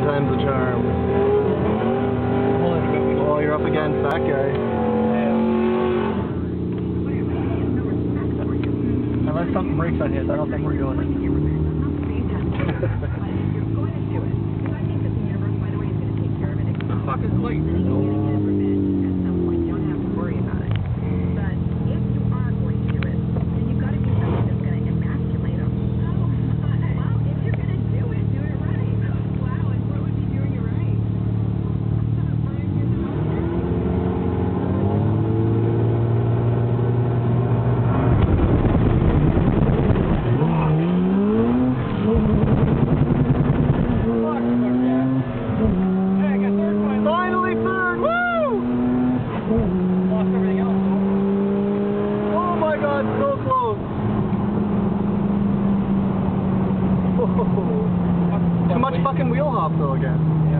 million times the charm. Oh, you're up against that guy. Unless something breaks on his, I don't think we're doing it. The fuck is late? Finally third! Woo! Lost everything else. Oh my god, so close! Too much fucking wheel hop though again. Yeah.